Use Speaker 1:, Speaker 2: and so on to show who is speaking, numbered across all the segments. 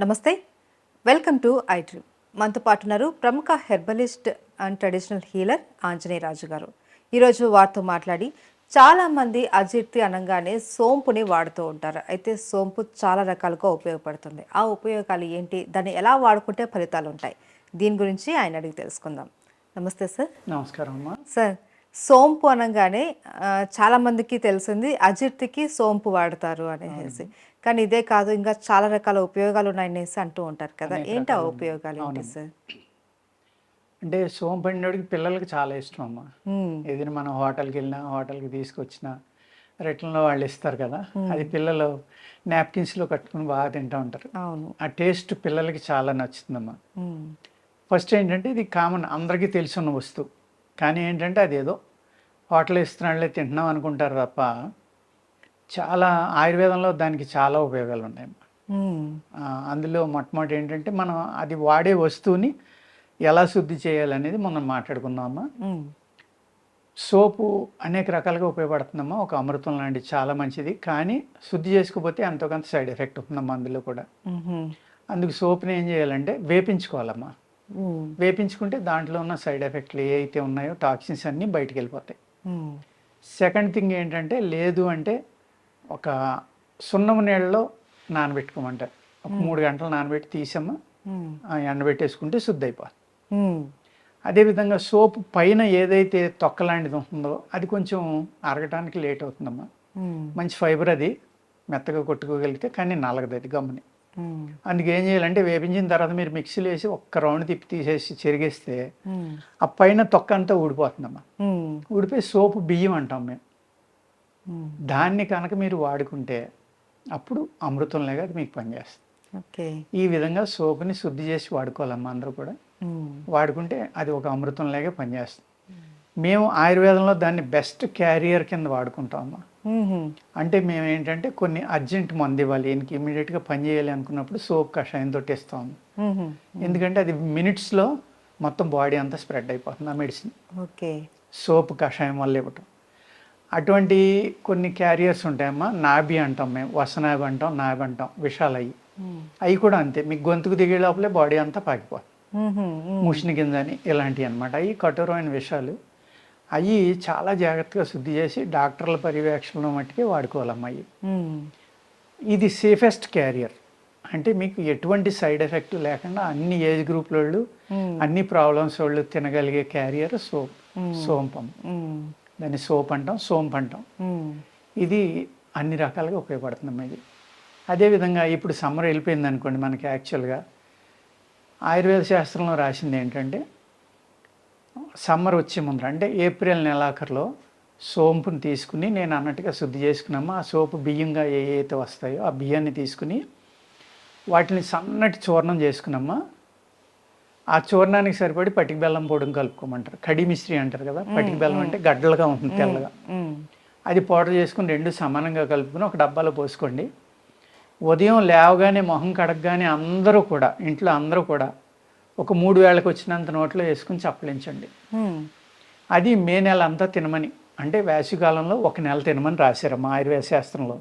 Speaker 1: నమస్తే. Welcome to iDream. మనతో పాటు ఉన్నారు ప్రముఖ herbalist and traditional healer Anjaneya Raju గారు. ఈరోజు వారితో మాట్లాడి చాలామంది అజీర్తి అనగానే సోంపుని వాడుతూ ఉంటారు. అయితే సోంపు చాలా రకాలుగా ఉపయోగపడుతుంది. ఆ ఉపయోగాలు ఏంటి? దాన్ని ఎలా వాడుకుంటే ఫలితాలు ఉంటాయి? దీని గురించి ఆయన అడిగి తెలుసుకుందాం. నమస్తే సార్.
Speaker 2: నమస్కారం అమ్మా.
Speaker 1: సార్, సోంపు అనగానే చాలామందికి తెలిసింది అజీర్తికి సోంపు వాడతారు అనేసి. కానీ ఇదే కాదు, ఇంకా చాలా రకాల ఉపయోగాలు ఉన్నాయనేసి అంటూ ఉంటారు కదా. ఏంటి ఆ ఉపయోగాలు ఏంటి సార్?
Speaker 2: అంటే సోంపు అండినోడికి పిల్లలకి చాలా ఇష్టం అమ్మా. ఏదైనా మనం హోటల్కి వెళ్ళినా, హోటల్కి తీసుకొచ్చిన రిటర్న్లో వాళ్ళు ఇస్తారు కదా, అది పిల్లలు నాప్కిన్స్లో కట్టుకుని బాగా తింటూ ఉంటారు. ఆ టేస్ట్ పిల్లలకి చాలా నచ్చుతుందమ్మా. ఫస్ట్ ఏంటంటే ఇది కామన్, అందరికీ తెలుసున్న వస్తువు. కానీ ఏంటంటే అది ఏదో హోటల్ ఇస్తున్నాళ్ళే తింటున్నాం అనుకుంటారు తప్ప చాలా ఆయుర్వేదంలో దానికి చాలా ఉపయోగాలు ఉన్నాయమ్మా. అందులో మొట్టమొదటి ఏంటంటే మనం అది వాడే వస్తువుని ఎలా శుద్ధి చేయాలనేది మనం మాట్లాడుకుందామమ్మా. సోపు అనేక రకాలుగా ఉపయోగపడుతుందమ్మా. ఒక అమృతం లాంటిది, చాలా మంచిది. కానీ శుద్ధి చేసుకోకపోతే ఎంతో కొంత సైడ్ ఎఫెక్ట్ ఉంటుందమ్మా అందులో కూడా. అందుకు సోపుని ఏం చేయాలంటే వేపించుకోవాలమ్మా. వేపించుకుంటే దాంట్లో ఉన్న సైడ్ ఎఫెక్ట్లు ఏ అయితే ఉన్నాయో టాక్సిన్స్ అన్నీ బయటికి వెళ్ళిపోతాయి. సెకండ్ థింగ్ ఏంటంటే, లేదు అంటే ఒక సున్నం నీళ్ళలో నానబెట్టుకోమంటారు. ఒక 3 గంటలు నానబెట్టి తీసమ్మా ఎండబెట్టేసుకుంటే శుద్ధి అయిపోతుంది. అదేవిధంగా సోపు పైన ఏదైతే తొక్క లాంటిది ఉంటుందో అది కొంచెం అరగటానికి లేట్ అవుతుందమ్మా. మంచి ఫైబర్, అది మెత్తగా కొట్టుకోగలిగితే, కానీ నలగదు అది గమ్ముని. అందుకే ఏం చేయాలంటే వేపించిన తర్వాత మీరు మిక్సీలో వేసి ఒక్క రౌండ్ తిప్పి తీసేసి చెరిగేస్తే ఆ పైన తొక్క అంతా ఊడిపోతుందమ్మా. ఊడిపోయి సోపు బియ్యం అంటాం మేము. దాన్ని కనుక మీరు వాడుకుంటే అప్పుడు అమృతంలాగా అది మీకు పనిచేస్తుంది. ఈ విధంగా సోపుని శుద్ధి చేసి వాడుకోవాలమ్మా అందరూ కూడా. వాడుకుంటే అది ఒక అమృతంలాగే పనిచేస్తుంది. మేము ఆయుర్వేదంలో దాన్ని బెస్ట్ క్యారియర్ కింద వాడుకుంటామమ్మా. అంటే మేము ఏంటంటే కొన్ని అర్జెంట్ మందు ఇవ్వాలి, ఈయనకి ఇమీడియట్గా పని చేయాలి అనుకున్నప్పుడు సోప్ కషాయంతో ఇస్తాము. ఎందుకంటే అది మినిట్స్లో మొత్తం బాడీ అంతా స్ప్రెడ్ అయిపోతుంది ఆ మెడిసిన్. సోప్ కషాయం వల్ల ఇవ్వటం. అటువంటి కొన్ని క్యారియర్స్ ఉంటాయమ్మా. నాభి అంటాం మేము, వసనాభి అంటాం, నాభి అంటాం, విషాలు అయ్యి. అవి కూడా అంతే, మీకు గొంతుకు దిగే లోపలే బాడీ అంతా పాకిపోతుంది. ముషిని కింద అని ఇలాంటివి అనమాట. అవి కఠోరమైన విషయాలు. అవి చాలా జాగ్రత్తగా శుద్ధి చేసి డాక్టర్ల పర్యవేక్షణలో మట్టుకే వాడుకోవాలమ్మా. ఇది సేఫెస్ట్ క్యారియర్. అంటే మీకు ఎటువంటి సైడ్ ఎఫెక్ట్ లేకుండా అన్ని ఏజ్ గ్రూప్ వాళ్ళు, అన్ని ప్రాబ్లమ్స్ వాళ్ళు తినగలిగే క్యారియర్ సోంపం. దాన్ని సోప్ అంటాం, సోంపు అంటాం. ఇది అన్ని రకాలుగా ఉపయోగపడుతుందమ్మా ఇది. అదేవిధంగా ఇప్పుడు సమ్మర్ వెళ్ళిపోయింది అనుకోండి, మనకి యాక్చువల్గా ఆయుర్వేద శాస్త్రంలో రాసింది ఏంటంటే, సమ్మర్ వచ్చే ముందర అంటే ఏప్రిల్ నెలాఖరులో సోంపుని తీసుకుని, నేను అన్నట్టుగా శుద్ధి చేసుకున్నామా, ఆ సోపు బియ్యంగా ఏవైతే వస్తాయో ఆ బియ్యాన్ని తీసుకుని వాటిని సన్నటి చూర్ణం చేసుకున్నామా. ఆ చూర్ణానికి సరిపడి పటిక బెల్లం పొడిని కలుపుకోమంటారు. కడి మిశ్రీ అంటారు కదా. పటిక బెల్లం అంటే గడ్డలుగా ఉంటుంది, తెల్లగా. అది పౌడర్ చేసుకుని 2 సమానంగా కలుపుకుని ఒక డబ్బాలో పోసుకోండి. ఉదయం లేవగానే మొహం కడగగానే అందరూ కూడా, ఇంట్లో అందరూ కూడా ఒక 3 వేళకు వచ్చినంత నోట్లో వేసుకుని చప్పలించండి. అది మే నెల అంతా తినమని, అంటే వేసవికాలంలో 1 నెల తినమని రాశారమ్మా ఆయుర్వేద శాస్త్రంలో.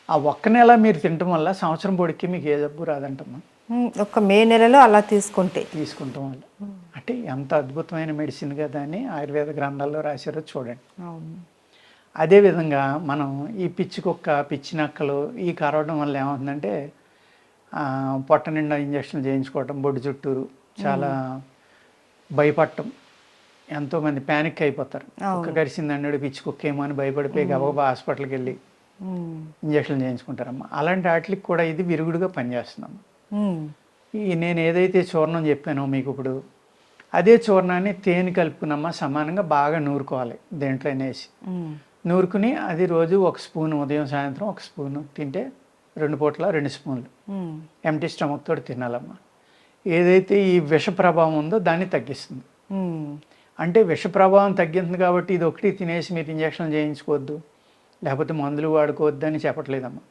Speaker 2: ఆ 1 నెల మీరు తినటం వల్ల సంవత్సరం పొడికి మీకు ఏ జబ్బు రాదంటమ్మా.
Speaker 1: ఒక మే నెలలో అలా తీసుకుంటాం వల్ల.
Speaker 2: అంటే ఎంత అద్భుతమైన మెడిసిన్ కదా అని ఆయుర్వేద గ్రంథాల్లో రాశారో చూడండి. అదేవిధంగా మనం ఈ పిచ్చి కుక్క, పిచ్చి నక్కలు ఈ కరవడం వల్ల ఏమవుతుందంటే, పొట్ట నిండా ఇంజక్షన్లు చేయించుకోవటం, బొడ్డు చుట్టూరు చాలా భయపడటం. ఎంతోమంది ప్యానిక్ అయిపోతారు. కుక్క కరిసింది అన్నాడు, పిచ్చి కుక్క ఏమో అని భయపడిపోయి గబగబా హాస్పిటల్కి వెళ్ళి ఇంజక్షన్లు చేయించుకుంటారమ్మా. అలాంటి వాటికి కూడా ఇది విరుగుడుగా పనిచేస్తుందమ్మా. నేను ఏదైతే చూర్ణం చెప్పానో మీకు ఇప్పుడు, అదే చూర్ణాన్ని తేనె కలుపుకున్నమ్మా సమానంగా బాగా నూరుకోవాలి. దేంట్లో వేసి నూరుకుని అది రోజు 1 స్పూన్, ఉదయం సాయంత్రం 1 స్పూన్ తింటే 2 పూట్ల 2 స్పూన్లు ఎంటీ స్టమక్ తోటి తినాలమ్మా. ఏదైతే ఈ విష ప్రభావం ఉందో దాన్ని తగ్గిస్తుంది. అంటే విష ప్రభావం తగ్గింది కాబట్టి ఇది ఒకటి తినేసి మీరు ఇంజక్షన్లు చేయించుకోవద్దు, లేకపోతే మందులు వాడుకోవద్దు అని చెప్పట్లేదమ్మా.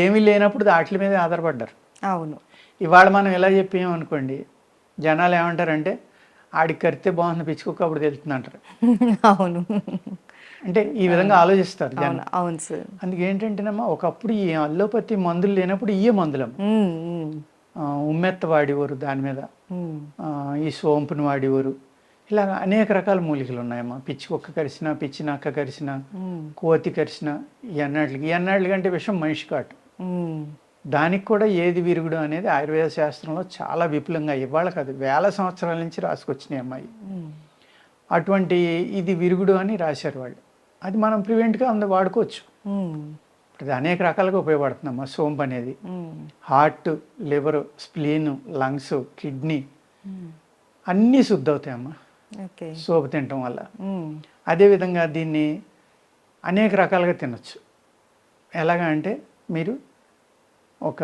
Speaker 2: ఏమీ లేనప్పుడు వాటి మీద ఆధారపడ్డారు.
Speaker 1: అవును.
Speaker 2: ఇవాళ మనం ఎలా చెప్పామనుకోండి, జనాలు ఏమంటారంటే, ఆడికి కరితే బాగుంది పిచ్చుకోక అప్పుడు తెలుస్తుంది అంటారు.
Speaker 1: అవును.
Speaker 2: అంటే ఈ విధంగా ఆలోచిస్తారు జనం.
Speaker 1: అవును అవును సార్.
Speaker 2: అందుకే ఏంటంటేనమ్మా ఒకప్పుడు ఈ అల్లోపతి మందులు లేనప్పుడు మందులమ్మ.
Speaker 1: ఉమ్, ఉమ్,
Speaker 2: ఉమ్మెత్త వాడేవారు దాని మీద,
Speaker 1: ఉమ్,
Speaker 2: ఈ సోంపుని వాడేవారు. ఇలాగ అనేక రకాల మూలికలు ఉన్నాయమ్మా. పిచ్చి కుక్క కరిచిన, పిచ్చి నక్క కరిచిన,
Speaker 1: ఉమ్,
Speaker 2: కోతి కరిచిన, ఈ కంటే విషయం మనిషి కాటు.
Speaker 1: ఉమ్,
Speaker 2: దానికి కూడా ఏది విరుగుడు అనేది ఆయుర్వేద శాస్త్రంలో చాలా విపులంగా ఇవాళ కాదు వేల సంవత్సరాల నుంచి రాసుకొచ్చినాయి అమ్మాయి.
Speaker 1: ఉమ్,
Speaker 2: అటువంటి ఇది విరుగుడు అని రాశారు వాళ్ళు. అది మనం ప్రివెంట్గా వాడుకోవచ్చు.
Speaker 1: ఉమ్,
Speaker 2: ఇప్పుడు అది అనేక రకాలుగా ఉపయోగపడుతుందమ్మా సోంపు అనేది.
Speaker 1: Um,
Speaker 2: heart, liver, spleen, lungs, kidney
Speaker 1: um,
Speaker 2: అన్నీ శుద్ధి అవుతాయమ్మా
Speaker 1: ఓకే.
Speaker 2: సోపు తినటం వల్ల.
Speaker 1: ఉమ్,
Speaker 2: అదేవిధంగా దీన్ని అనేక రకాలుగా తినొచ్చు. ఎలాగా అంటే మీరు ఒక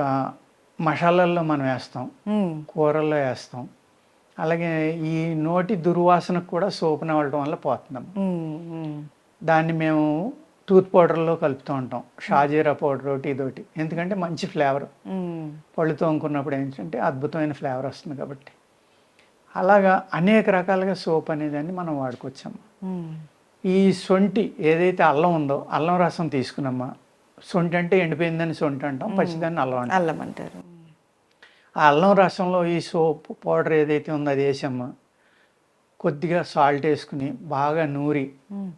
Speaker 2: మసాలాల్లో మనం వేస్తాం,
Speaker 1: ఉమ్,
Speaker 2: కూరల్లో వేస్తాం. అలాగే ఈ నోటి దుర్వాసనకు కూడా సోపు నవ్వడం వల్ల పోతుందమ్మా.
Speaker 1: ఉమ్, ఉమ్,
Speaker 2: దాన్ని మేము టూత్ పౌడర్లో కలుపుతూ ఉంటాం, షాజీరా పౌడర్ ఒకటి ఇదొకటి. ఎందుకంటే మంచి ఫ్లేవర్,
Speaker 1: ఉమ్,
Speaker 2: పళ్ళు తోముకున్నప్పుడు ఏంటంటే అద్భుతమైన ఫ్లేవర్ వస్తుంది కాబట్టి. అలాగా అనేక రకాలుగా సోప్ అనేదాన్ని మనం వాడుకోవచ్చమ్మా.
Speaker 1: ఉమ్,
Speaker 2: ఈ సొంటి ఏదైతే అల్లం ఉందో అల్లం రసం తీసుకున్నమ్మా. సొంటి అంటే ఎండిపోయిందని సొంటి అంటాం, పచ్చిదాన్ని అల్లం అంటాం.
Speaker 1: అల్లం అంటారు.
Speaker 2: ఆ అల్లం రసంలో ఈ సోప్ పౌడర్ ఏదైతే ఉందో అది వేసమ్మా. కొద్దిగా సాల్ట్ వేసుకుని బాగా నూరి
Speaker 1: ఉమ్,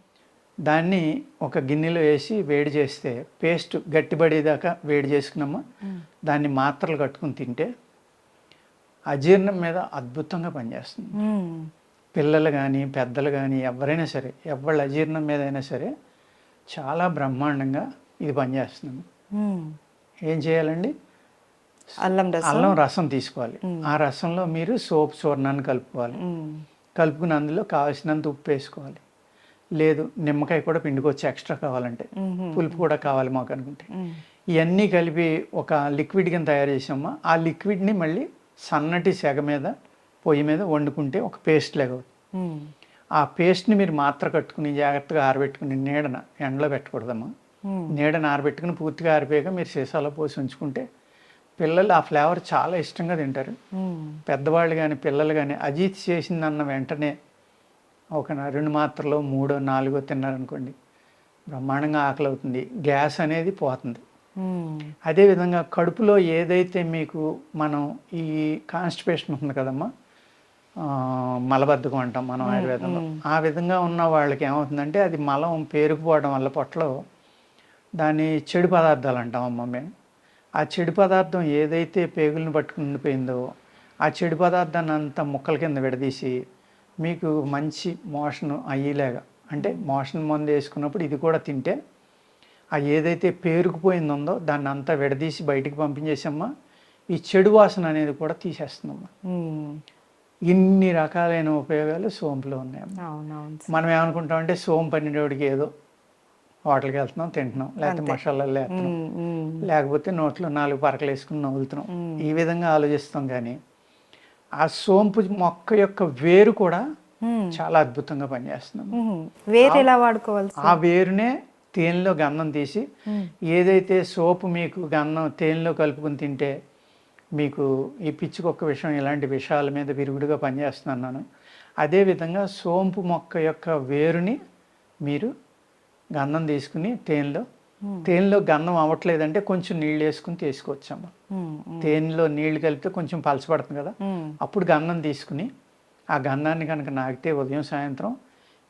Speaker 2: దాన్ని ఒక గిన్నెలో వేసి వేడి చేస్తే పేస్ట్ గట్టిపడేదాకా వేడి చేసుకున్నామా.
Speaker 1: ఉమ్,
Speaker 2: దాన్ని మాత్రలు కట్టుకుని తింటే అజీర్ణం మీద అద్భుతంగా పనిచేస్తుంది.
Speaker 1: ఉమ్,
Speaker 2: పిల్లలు కానీ పెద్దలు కానీ ఎవరైనా సరే, ఎవళ్ళ అజీర్ణం మీద అయినా సరే చాలా బ్రహ్మాండంగా ఇది పనిచేస్తుంది.
Speaker 1: ఉమ్,
Speaker 2: ఏం చేయాలండి?
Speaker 1: అల్లం రసం.
Speaker 2: అల్లం రసం తీసుకోవాలి. ఆ రసంలో మీరు సోప్ చూర్ణాన్ని కలుపుకోవాలి.
Speaker 1: ఉమ్,
Speaker 2: కలుపుకుని అందులో కావాల్సినంత ఉప్పు వేసుకోవాలి. లేదు నిమ్మకాయ కూడా పిండుకోవచ్చు ఎక్స్ట్రా కావాలంటే, పులుపు కూడా కావాలి మాకు అనుకుంటే.
Speaker 1: ఉమ్,
Speaker 2: ఇవన్నీ కలిపి ఒక లిక్విడ్ కింద తయారు చేసామా. ఆ లిక్విడ్ని మళ్ళీ సన్నటి సెగ మీద పొయ్యి మీద వండుకుంటే ఒక పేస్ట్ లాగా అవుతుంది.
Speaker 1: ఉమ్,
Speaker 2: ఆ పేస్ట్ని మీరు మాత్ర కట్టుకుని జాగ్రత్తగా ఆరబెట్టుకుని నీడన ఎండలో పెట్టకూడదమ్మా.
Speaker 1: ఉమ్,
Speaker 2: నీడన ఆరబెట్టుకుని పూర్తిగా ఆరిపోయాక మీరు సీసాలో పోసి ఉంచుకుంటే పిల్లలు ఆ ఫ్లేవర్ చాలా ఇష్టంగా తింటారు.
Speaker 1: ఉమ్,
Speaker 2: పెద్దవాళ్ళు కానీ పిల్లలు కానీ అజీత్ చేసిందన్న వెంటనే ఒక 2 మాత్రలో 3, 4 తిన్నారనుకోండి బ్రహ్మాండంగా ఆకలి అవుతుంది, గ్యాస్ అనేది పోతుంది.
Speaker 1: ఉమ్,
Speaker 2: అదేవిధంగా కడుపులో ఏదైతే మీకు మనం ఈ కాన్స్టిపేషన్ ఉంటుంది కదమ్మా, మలబద్ధకం అంటాం మనం ఆయుర్వేదంలో. ఆ విధంగా ఉన్న వాళ్ళకి ఏమవుతుందంటే అది మలం పేరుకుపోవడం వల్ల పొట్టలో దాన్ని చెడు పదార్థాలు అంటామమ్మా మేము. ఆ చెడు పదార్థం ఏదైతే పేగులను పట్టుకుని ఉండిపోయిందో ఆ చెడు పదార్థాన్ని అంతా ముక్కల కింద విడదీసి మీకు మంచి మోషన్ అయ్యేలాగా, అంటే మోషన్ మందు వేసుకున్నప్పుడు ఇది కూడా తింటే ఆ ఏదైతే పేరుకుపోయిందో దాన్ని అంతా విడదీసి బయటికి పంపించేసమ్మా ఈ చెడు వాసన అనేది కూడా తీసేస్తుందమ్మా.
Speaker 1: ఉమ్,
Speaker 2: ఇన్ని రకాలైన ఉపయోగాలు సోంపులో ఉన్నాయమ్మా.
Speaker 1: అవునవును.
Speaker 2: మనం ఏమనుకుంటామంటే సోంపు పన్నెండోడికి ఏదో హోటల్కి వెళ్తున్నాం తింటున్నాం, లేకపోతే మసాలాలు వేస్తున్నాం,
Speaker 1: ఉమ్, ఉమ్,
Speaker 2: లేకపోతే నోట్లో 4 పరకలు వేసుకుని నవ్వులుతున్నాం, ఈ విధంగా ఆలోచిస్తాం. కానీ ఆ సోంపు మొక్క యొక్క వేరు కూడా
Speaker 1: ఉమ్,
Speaker 2: చాలా అద్భుతంగా పనిచేస్తుంది.
Speaker 1: ఉమ్. వేరు ఎలా వాడుకోవాలి?
Speaker 2: ఆ వేరునే తేనెలో గంధం తీసి ఏదైతే సోపు మీకు గంధం తేనెలో కలుపుకుని తింటే మీకు ఈ పిచ్చికొక్క విషయం ఇలాంటి విషయాల మీద విరుగుడుగా పనిచేస్తున్నాను. అదేవిధంగా సోంపు మొక్క యొక్క వేరుని మీరు గంధం తీసుకుని తేనెలో గంధం అవ్వట్లేదంటే కొంచెం నీళ్ళు వేసుకుని తీసుకోవచ్చమ్మా. తేనెలో నీళ్లు కలిపితే కొంచెం పలచబడుతుంది కదా, అప్పుడు గంధం తీసుకుని ఆ గంధాన్ని కనుక నాకితే ఉదయం సాయంత్రం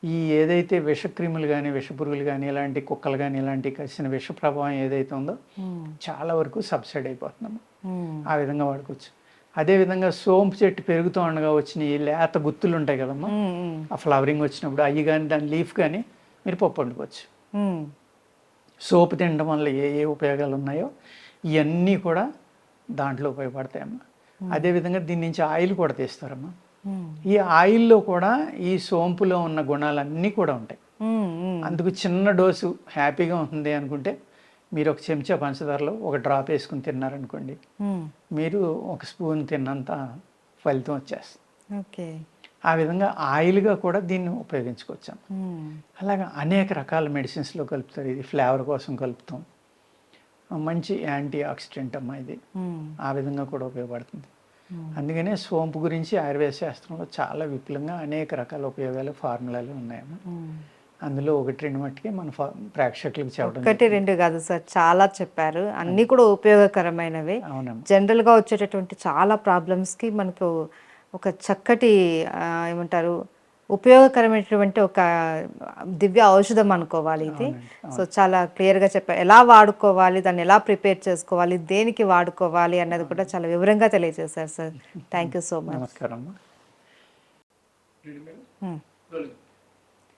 Speaker 2: ఈ ఏదైతే విషక్రిములు కానీ విషపురుగులు కానీ ఇలాంటి కుక్కలు కానీ ఇలాంటి కలిసిన విష ప్రభావం ఏదైతే ఉందో చాలా వరకు సబ్సైడ్ అయిపోతుందమ్మా. ఆ విధంగా వాడుకోవచ్చు. అదేవిధంగా సోంపు చెట్టు పెరుగుతూ ఉండగా వచ్చిన ఈ లేత గుత్తులు ఉంటాయి కదమ్మా, ఆ ఫ్లవరింగ్ వచ్చినప్పుడు అవి కానీ దాని లీఫ్ కానీ మీరు పప్పు వండుకోవచ్చు. సోపు తినడం వల్ల ఏ ఏ ఉపయోగాలు ఉన్నాయో ఇవన్నీ కూడా దాంట్లో ఉపయోగపడతాయమ్మా. అదేవిధంగా దీని నుంచి ఆయిల్ కూడా తీస్తారమ్మా. ఈ ఆయిల్లో కూడా ఈ సోంపులో ఉన్న గుణాలన్నీ కూడా ఉంటాయి. అందుకు చిన్న డోసు హ్యాపీగా ఉంటుంది అనుకుంటే మీరు ఒక చెంచా పంచదారలో ఒక డ్రాప్ వేసుకుని తిన్నారనుకోండి, మీరు ఒక స్పూన్ తిన్నంత ఫలితం వచ్చేస్తుంది.
Speaker 1: ఓకే.
Speaker 2: ఆ విధంగా ఆయిల్గా కూడా దీన్ని ఉపయోగించుకోవచ్చు. అలాగా అనేక రకాల మెడిసిన్స్లో కలుపుతారు. ఇది ఫ్లేవర్ కోసం కలుపుతాం. మంచి యాంటీ ఆక్సిడెంట్ అమ్మా ఇది. ఆ విధంగా కూడా ఉపయోగపడుతుంది. అందుకనే సోంపు గురించి ఆయుర్వేద శాస్త్రంలో చాలా విపులంగా అనేక రకాల ఉపయోగాలు ఫార్ములాలు ఉన్నాయమ్మా. అందులో ఒకటి రెండు మట్టుకే మన ప్రేక్షకులకు చెప్పడం
Speaker 1: ఒకటి రెండు కాదు సార్, చాలా చెప్పారు, అన్నీ కూడా ఉపయోగకరమైనవి.
Speaker 2: అవునమ్మా.
Speaker 1: జనరల్గా వచ్చేటటువంటి చాలా ప్రాబ్లమ్స్కి మనకు ఒక చక్కటి ఏమంటారు ఉపయోగకరమైనటువంటి ఒక దివ్య ఔషధం అనుకోవాలి ఇది.
Speaker 2: అవునండి.
Speaker 1: సో చాలా క్లియర్గా చెప్పారు, ఎలా వాడుకోవాలి, దాన్ని ఎలా ప్రిపేర్ చేసుకోవాలి, దేనికి వాడుకోవాలి అన్నది కూడా చాలా వివరంగా తెలియజేశారు sir. Thank you so much.
Speaker 2: నమస్కారం అమ్మా.